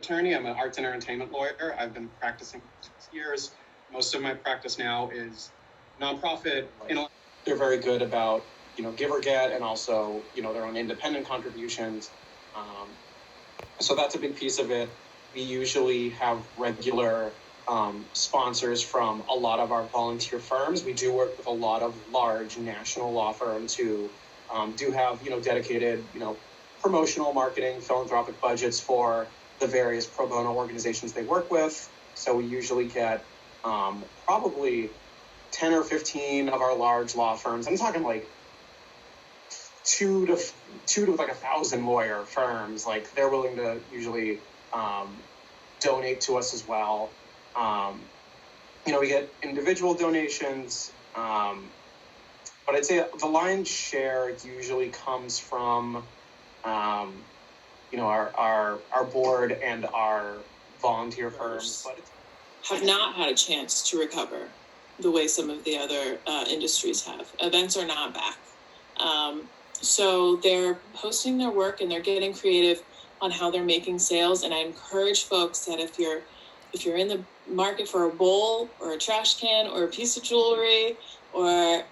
attorney. I'm an arts and entertainment lawyer. I've been practicing for 6 years. Most of my practice now is nonprofit. They're very good about, give or get, and also, their own independent contributions. So that's a big piece of it. We usually have regular sponsors from a lot of our volunteer firms. We do work with a lot of large national law firms who do have, dedicated, promotional, marketing, philanthropic budgets for the various pro bono organizations they work with. So we usually get probably 10 or 15 of our large law firms. I'm talking like two to like 1,000 lawyer firms. Like, they're willing to usually donate to us as well. We get individual donations, but I'd say the lion's share usually comes from our board and our volunteer firms. But have not had a chance to recover the way some of the other industries have. Events are not back. So they're posting their work and they're getting creative on how they're making sales. And I encourage folks that if you're in the market for a bowl or a trash can or a piece of jewelry or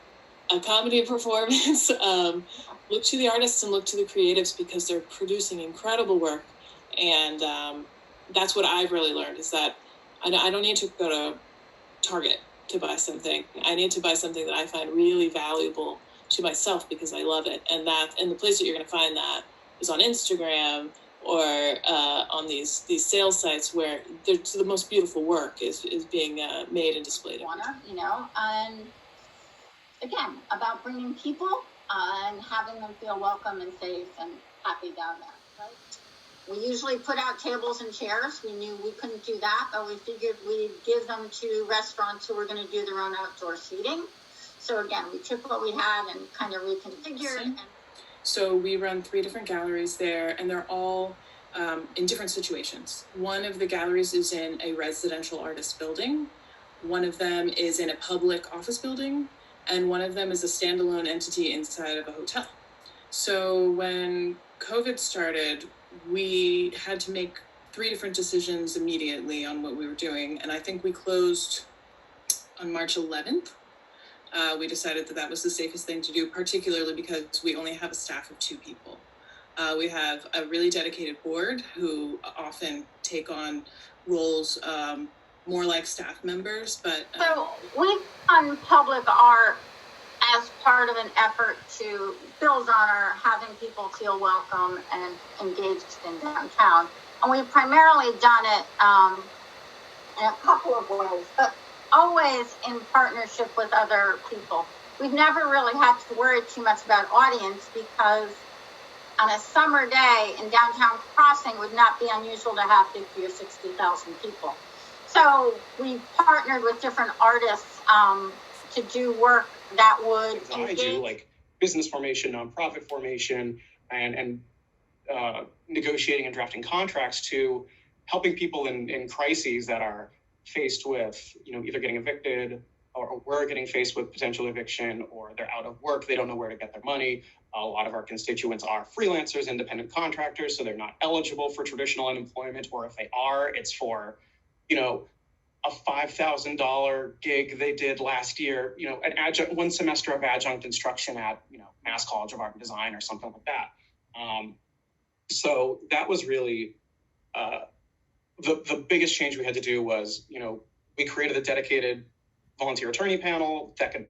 a comedy performance, look to the artists and look to the creatives, because they're producing incredible work. And that's what I've really learned, is that I don't need to go to Target to buy something. I need to buy something that I find really valuable to myself because I love it. And the place that you're going to find that is on Instagram or on these sales sites where the most beautiful work is being made and displayed. And again, about bringing people and having them feel welcome and safe and happy down there, right? We usually put out tables and chairs. We knew we couldn't do that, but we figured we'd give them to restaurants who were going to do their own outdoor seating. So again, we took what we had and kind of reconfigured. So we run 3 different galleries there, and they're all in different situations. One of the galleries is in a residential artist building. One of them is in a public office building, and one of them is a standalone entity inside of a hotel. So when COVID started, we had to make 3 different decisions immediately on what we were doing. And I think we closed on March 11th. We decided that was the safest thing to do, particularly because we only have a staff of 2 people. We have a really dedicated board who often take on roles more like staff members. But so we've done public art as part of an effort to build on our having people feel welcome and engaged in downtown. And we've primarily done it in a couple of ways, but always in partnership with other people. We've never really had to worry too much about audience, because on a summer day in downtown Crossing would not be unusual to have 50 or 60,000 people. So we partnered with different artists to do work that would engage. I do like business formation, nonprofit formation, and negotiating and drafting contracts, to helping people in crises that are faced with, either getting evicted or we're getting faced with potential eviction, or they're out of work. They don't know where to get their money. A lot of our constituents are freelancers, independent contractors, so they're not eligible for traditional unemployment, or if they are, it's for, a $5,000 gig they did last year, an adjunct, 1 semester of adjunct instruction at, Mass College of Art and Design or something like that. So that was really the biggest change we had to do was, we created a dedicated volunteer attorney panel that could